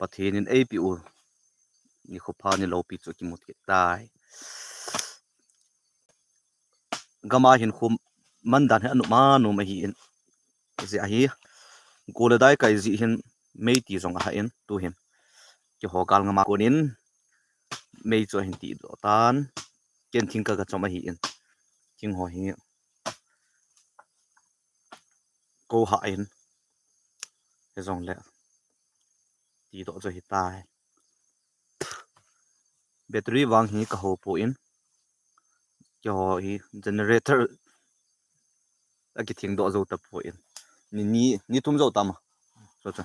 pathin in APU ni khopa ni lo pi chu ki mut ki tai gama hin khum man dan anu ma nu ma hi in ze a hi kula dai kai zi hin mei ti zong a ha in tu hin ki ho kal ngama konin mei chu hin ti do tan ken thing ka choma hi in king ho hi ko ha in he zong le ti do cho hi tai battery wang hi ka ho po in ki ho hi generator a ki thing do zo ta po in ni tum zo ta ma so cha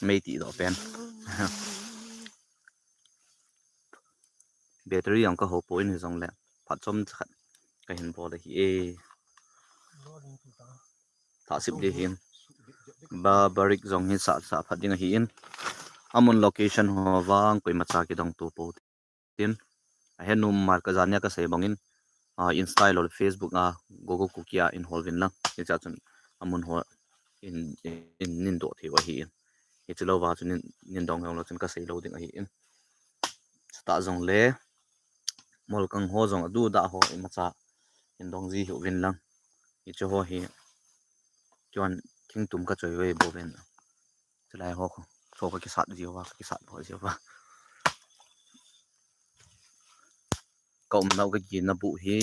mei ti do pen battery ang ka ho po in zong le phat chom khat ka hin bo le hi e tha sip de hin ba barik zong hi sa phat ding hi in amun location ho wang koi macha ki dong tu po tin a henum mar ka zania ka sei bangin insta or facebook a gogo kukia involve in la ki cha chun amun ho in nin do thi wa hi in hi chulo wa chun nin dong hong lo chun ka sei lo ding hi in sta zong le mol kang ho zong adu da ho i macha in dong ji hu win lang hi chu ho hi chuan king tum ka choi we bo ven chulai ho kho so ka ki sat ji wa ki sat ho ji wa cậu nào cái gì nó bụ hi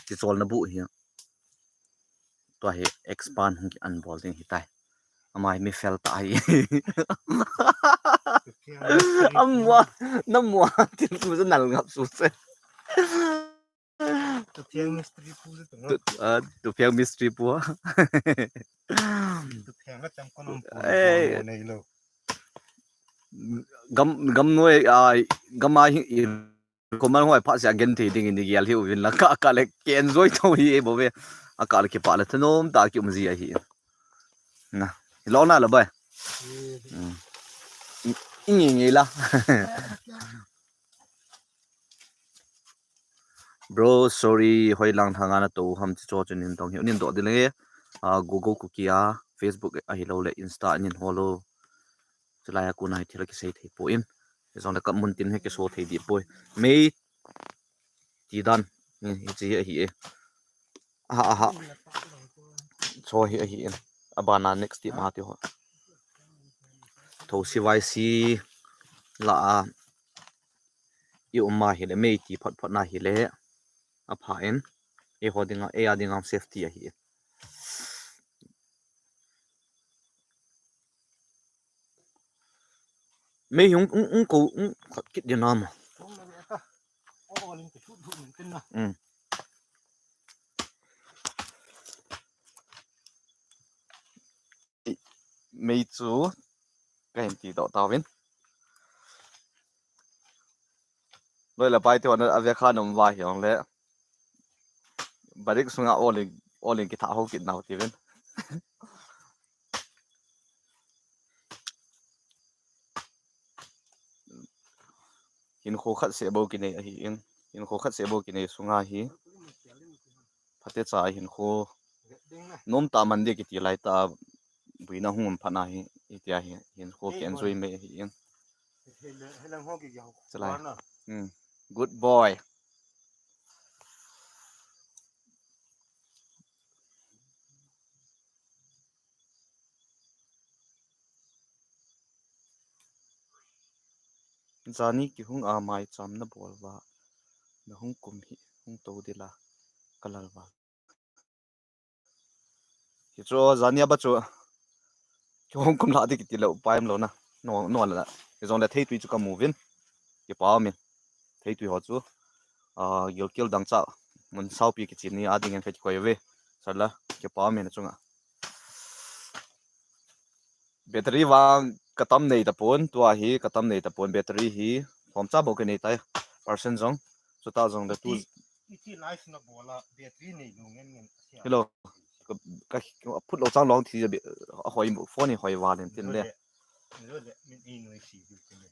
cái chol nó bụ hi to hi expand hung ki unbolding hi tai amai mi fel tai amwa namwa tin su za nal ngap su se tu phiang mystery pu tu phiang mystery pu tu phiang cái chăm con ông này lo gam noi gam ai ko man hoi pha sia gen thi ding ni gial hi win la ka le ken zoi tho hi e bo ve akal ki pa la thanom ta ki umzi a hi na lo na la bai ngi la bro sorry hoi lang thanga na to ham chi cho chen in tong hi nin do de le google kukia facebook a hi lo le insta nin holo chulaya ku nai thila ki sei thei po in zong da kamun tin he ke so thei di poi mei ti dan hi chi hi e ha so hi in abana next ti ma ti ho tho CYC la i umma hi le mei ti phat phat na hi le a pha en e hodinga e adinga safety a hi mei yung ko kit de nam mei chu cái hình tí tao vin rồi là bài thì anh ở việc khác nằm vai hiểu lẽ barik sunga olin ki tha ho kit nào thì vin hin kho khat se bo ki nei hi in kho khat se bo ki nei sunga hi phate cha hin kho nom ta man de ki ti lai ta buina hum phana hi itia hi hin kho ki enjoy me hi in good boy zani ki hung a mai cham na bol wa na hung kum hi hung to dila kalal wa hi cho zania ba cho hung kum la de ki ti lo paim lo na no la zong la thei tu chu ka movin ki pa mi thei tu ho chu yol kil dang cha mun sau pi ki chin ni ading en koi ve sarla ki pa mi na chunga battery wang katam nei ta pon tua hi katam nei ta pon battery hi phom cha bo ke nei tai percent zong so ta zong da tu iti life na bola battery nei lu ngen hello ka phut lo chang long thi hoi phone hoi wa len tin le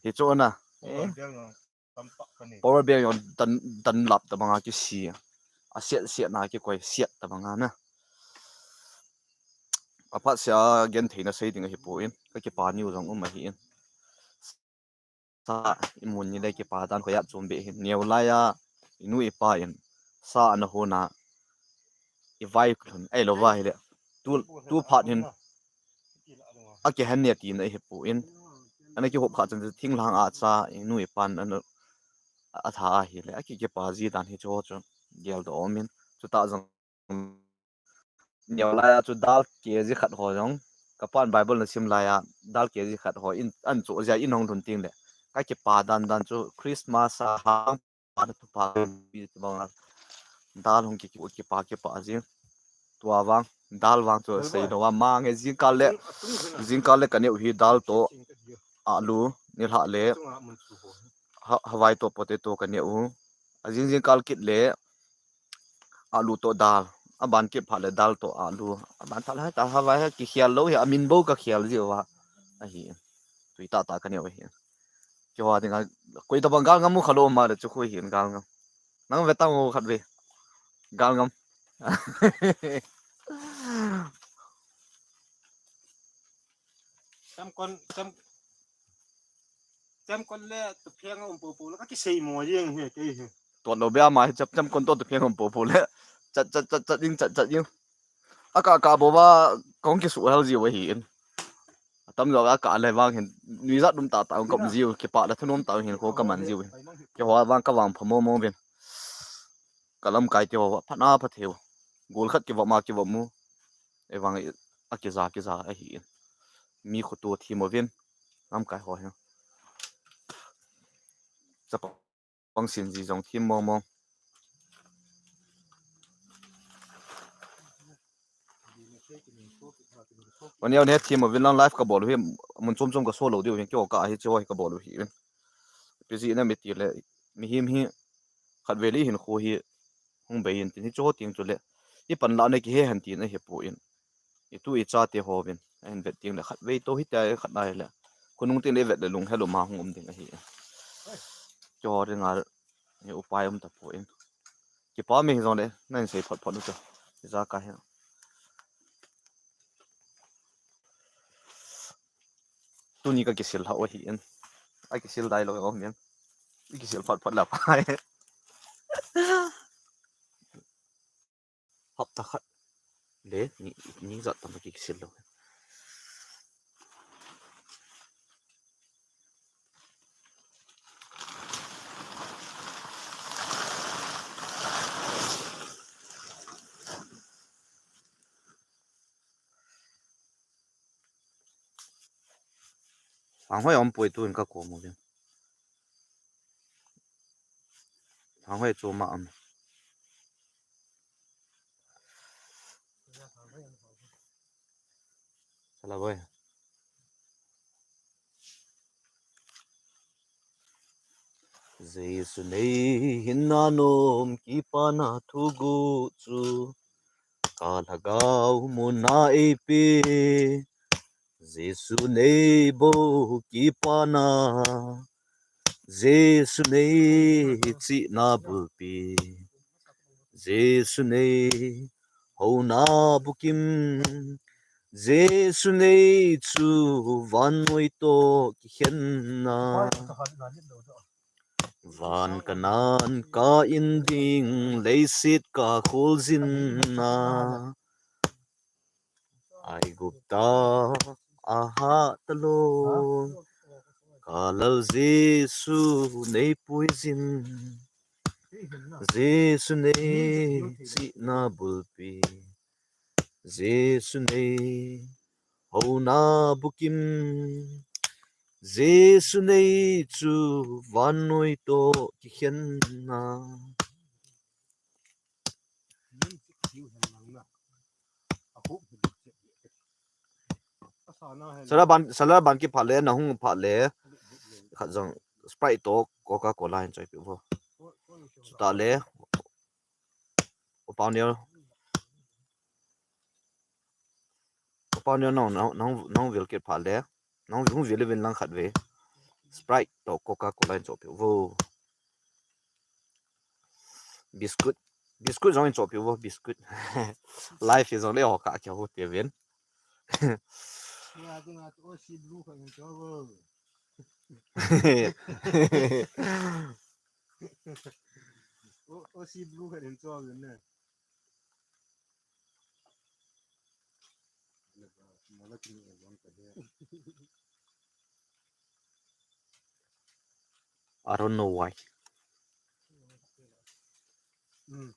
hi cho na power bank yon tan lap ta manga ki si เสียนากี่ก้อยเสียแต่บางงานนะพัดเสียเงินที่น่ะใช้ถึงหิปูอินก็กี่ปานิวจงมาหินซาอิมุนนี่ได้กี่ปาตันก็ยัดจมเบหินเนียวไลยาอินุอีปาอินซาอันโหนาอีไวคลุนไอ้เราไวเลยตูพัดหินอากี่เห็นเนี่ยตีนไอ้หิปูอินอันนี้กี่หกขาดจนจะทิ้งหลังอาซาอินุอีปันอันอาท่าหิเลยอากี่ปาจีดันหิโจจนเดียวดอมินจุดตาจังเนียวไลยาจุดดาวเกียร์ขัดหัวจงกับป้อนไบเบิลนั่นซิมไลยาดาวเกียร์ขัดหัวอินอันจุจะอินห้องทุนติงเลยก็กี่ปาดันจุคริสต์มาสฮางปาตุปาบีตบังดาลหงกี่ปาจิงตัววางดาลวางจุเสียดว่ามาไงจิงกัลเล่กันเนี่ยวิดาลโตอาลูนี่ละเล่ฮาวายโตโปเตโต้กันเนี่ยจิงกัลคิดเล่อาลูโตดาลบันเก็บผ่านเลยดาลโตอาลูบันทัลให้ตาฮาวายให้กี่เขียนโลหิอามินโบก็เขียนจีว่าไอ้เหี้ยตุยตากันเนี่ยไอ้เหี้ยจีว่าถึงคุยตะบังกาลงมุขโลมาเดี๋ยวจะคุยเห็นกาลงนั่งเวตังโอขัดเวกาลงจำก่อนแล้วตุเพียงปูแล้วก็กี่สี่หมอยิงเฮ้ยกี่ตัวเราเบี้ยมาจำคนตัวเพียงของปู่เลยจัดยิงอากาบอกว่ากองกี่สุดเท่าจีว่าเห็นตำรวจอากาศอะไรบ้างเห็นมีรัดดุมตากับจิวกี่ปะแล้วทุนน้ำตาเห็นโคกับมันจิวจะว่าบ้างก็วางพมมเป็นกะลำไก่จะว่าพัดหน้าพัดเทวกูขัดกี่ว่ามากี่ว่ามูไอ้วางอากิซาไอ้เห็นมีขตัวทีมวินน้ำไก่หอยจะปังสินจีจงทีมมองวันนี้ทีมวินลังไลฟ์กับบอลเฮียมันจมกับโซ่เราเดียวเห็นเกี่ยวกับไอ้เจ้าไอ้กับบอลเฮียเป็นสิ่งนั้นไม่ตีเลยมีหิมฮีขัดเวลี่เห็นโคฮีห้องเบียนที่โจ้ติงจุเลยที่ปันละในกี่เห็นตีนไอ้เหี้ยปูอินอีตู้อีจ้าเตะหอบินไอ้เวทติงเลยขัดเวทโตฮิตใจขัดได้เลยคนนุ่งติงเลยเวทเลยลงให้ลงมาห้องติงไอ้เหี้ยจอเรื่องอะไรเนี่ยอุปายมันตัดปูอินกี่ป้ามีตรงเลยนั่นเสียพอดูจ้ะจ้ากันเหรอตัวนี้ก็กี่สิลเอาไว้เห็นไอ้กี่สิลได้เลยเอาเนี่ยกี่สิลพอละไปฮับตะขัดเด้นี่จัดตั้งกี่สิลเลยทางห้อยอมป่วยตัวนี้ก็โกงหมดเลยทางห้อยโจมาอันสลับเว้ยJesu nei hinanom kipana thugu chu kalagau muna ipi Jesu nei bo kipana Jesu nei chi na bupi Jesu nei hona bukim Jesu nei chu vanoi to kihenna van kanan ka inding leisit ka khulzin na ai gupta aha talo kalal Jesu nei puizin Jesu nei si na bulpi Jesu nei hona bukim Jesu nei chu vanoi to kihenna sala ban ki phale na hung phale khajang Sprite to Coca Cola in chai pivo ta le opanier nong vil ki phale nong hung vil vin lang khat ve Sprite to Coca Cola in chai pivo biscuit biscuit giống như chỗ biểu vô biscuit life is only họ cả kiểu hút tiền viên Ngà ô xì blue phải cho vợ ô xì blue phải cho vợ nè mà nó kinh nghiệm lắm cái đấy I don't know why ừ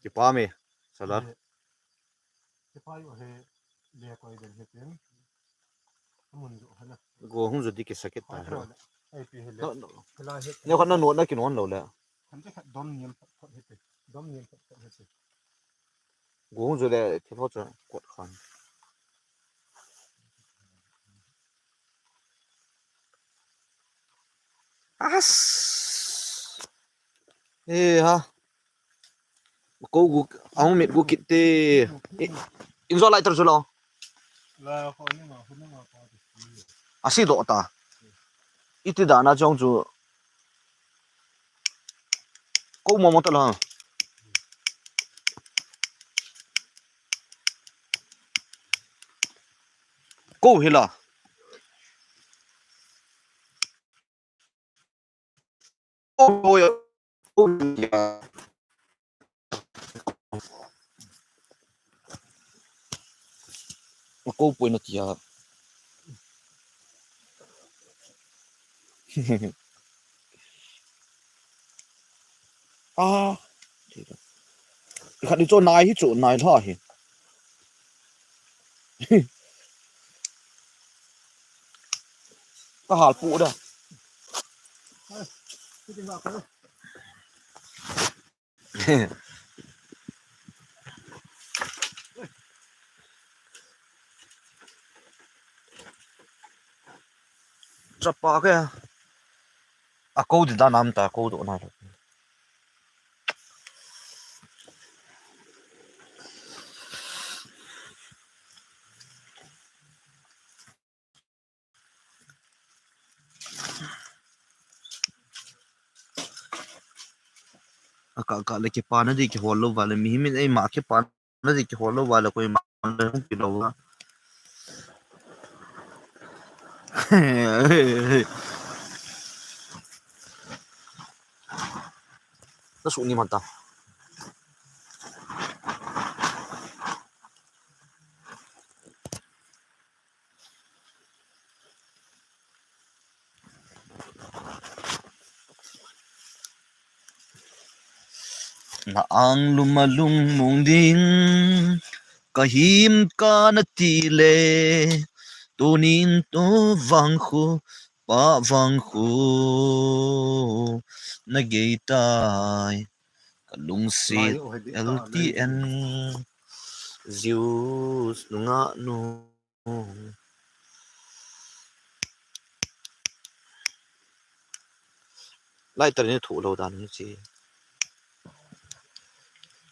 chỉ pa mi salar cái phải hệ lệ coi đến hết tiếng muốn dụ hả go hung jodi ki sakit ta phải rồi ai pi hệ lệ no cái là hết ne khana no na ki non lo le hắn chắc đom niệm phật hết đom niệm phật hết go hung jodi ki ho cha kot khan as ha ko gu ang mit gu kit te in zo lai tar zo lo là họ nhưng mà có asi do ta iti da na jong ju ko mo mo ta la ko hila ko ya ko ya ko point na tia à khát đi chỗ này hít chỗ này thôi cái hạt phụ đó cái gì mà có chắp ba cái à câu thì ta nằm ta câu độ này cả cả lấy cái pan nó đi cái hồ lô vào là mình ấy mà cái pan nó đi cái hồ lô vào là coi mà nó không kịp đâu nó sụn như mà ta na ang lumalung mong ding kahim ka na tile tunin to vang khu pa vang khu nagaytay kalungsit LTN Zeus nga no lại tờ này thủ lâu đàn như chị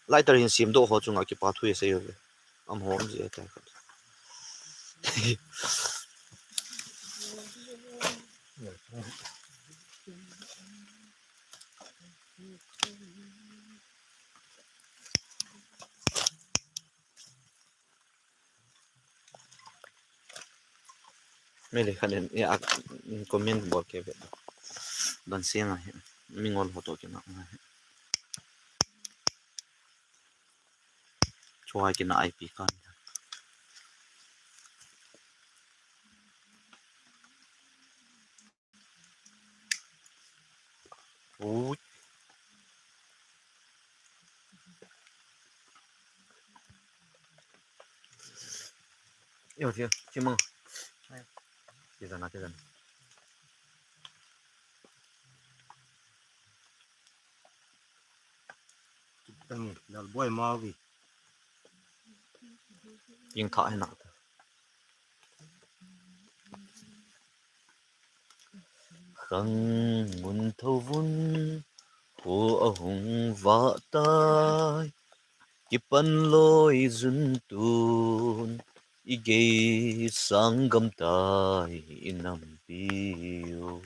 lại tờ hình xiêm độ họ chung cái bà thuê xe rồi âm hồn gì vậy mấy lời khăn đến ya comment bỏ cái vậy đàn xem này mình ngon họ tổ cái nào cho cái nào IP con ui yêu chưa chim mừng cái gì nào tăng là boy mau vì yên thoại hay nào khăng mun thâu vun hồ hùng vã tai kipan loi zun tun ige sangam tai inam piu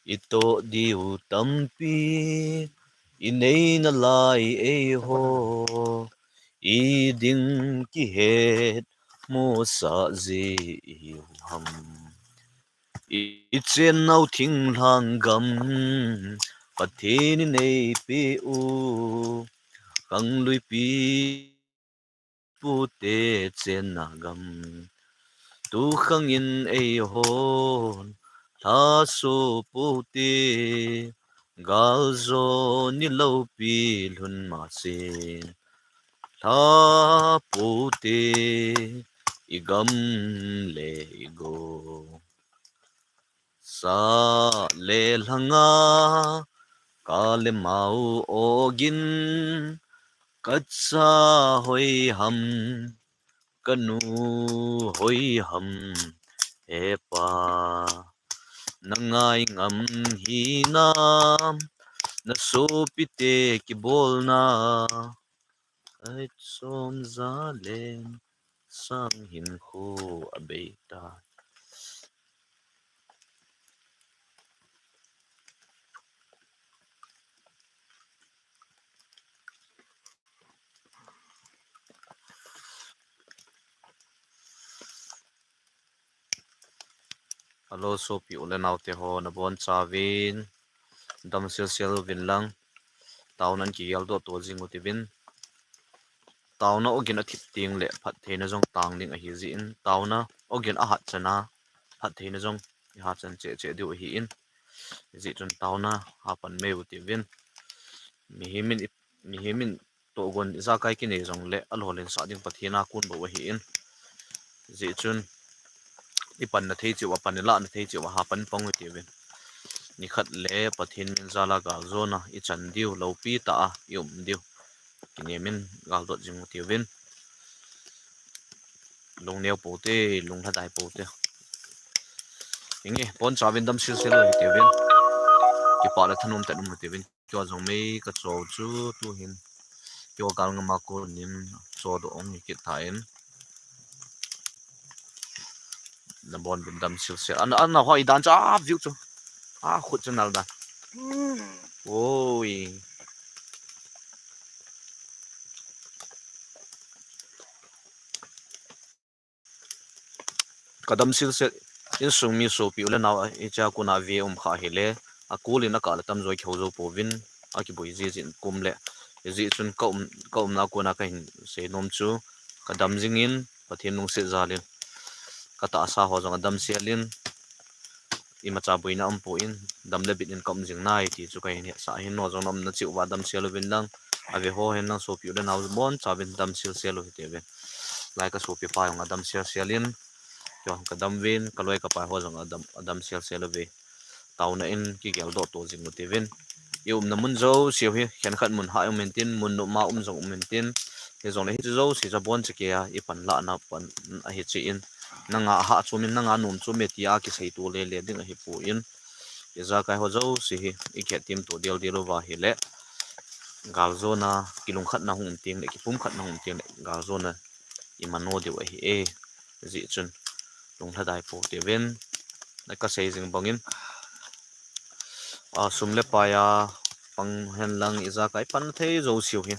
ito diu tampi inay na lai e ho i ding ki het mo sa zi ham i chen nau thing hlang gam pathin nei pe u kang lui pi pu te chen na gam tu khang in ei hon tha so pu te gal zo ni lo pi lun ma sin tha pu te igam le go sa le langa ka le mau ogin katsa hoi ham kanu hoi ham epa nangai ngam hi nam na so pite ki bol na ai som za len sang hin khu abeta alo so pi ulen autte ho na bon chawin dam sel sel vin lang taunan ki yal do to jing utivin tauna ogin a thip ting le phat theina jong tang ding a hi zi in tauna ogin a hat chana phat theina jong i ha chan che che du hi in zi chun tauna ha pan me utivin mi himin to gon za kai ki nei jong le al holen sa ding pathina kun bo hi in zi chun i pan na thei chu wa pan la na thei chu wa ha pan pong utivin ni khat le pathin min zala ga zona i chan diu lo pi ta a yum diu kinemin gal dot jing utivin lung neo pote lung tha dai pote inge pon chawin dam sil sel hi tevin ki pa la thanum ta num tevin kyo jong mei ka chaw chu tu hin kyo gal nga ma ko nim chaw do ong ki thain na bon bin dam sil sel an na hoi dan cha view chu a khut chu nal da oi kadam sil sel in sung mi so pi ula naw e cha ku na ve kha hi le a kulin a kala tam zoi khau zo povin a ki boi ji jin kum le ji chun kaum na ko na ka hin se nom chu kadam jingin pathin nung se zalin kata sa ho jong dam sialin i ma cha buina am po in dam le bit in kam jing nai ti chu kai ni sa hin no jong nom na chi wa dam sialu bin lang ave ho hen na so pi ula naw bon cha bin dam sil selu hi teve lai ka so pi pa yong dam sialin yon kadam win kaloi ka pa ho jong adam sel ve tauna in ki gel do to jing motivin yum na mun zo siu hi khen khat mun ha mentin mun no ma jong mentin he jong le hi zo si za bon che ya i pan la na pan a hi chi in nanga ha chumin nanga num chu me tia ki sei tu le le ding a hi pu in ye za kai ho zo si hi i khe tim to del del wa hi le gal zo na kilung khat na hum ting le ki pum khat na hum ting le gal zo na i mano de wa hi e zi chun lung tha dai po te ven na ka sei jing bangin a sum le pa ya pang hen lang iza kai pan thei zo siu hi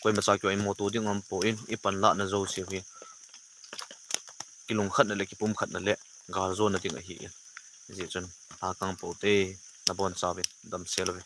koi ma cha kyo i mo tu ding am po in i pan la na zo siu hi kilung khat na le ki pum khat na le gal zo na ding a hi ji chun a kang po te na bon cha ve dam sel ve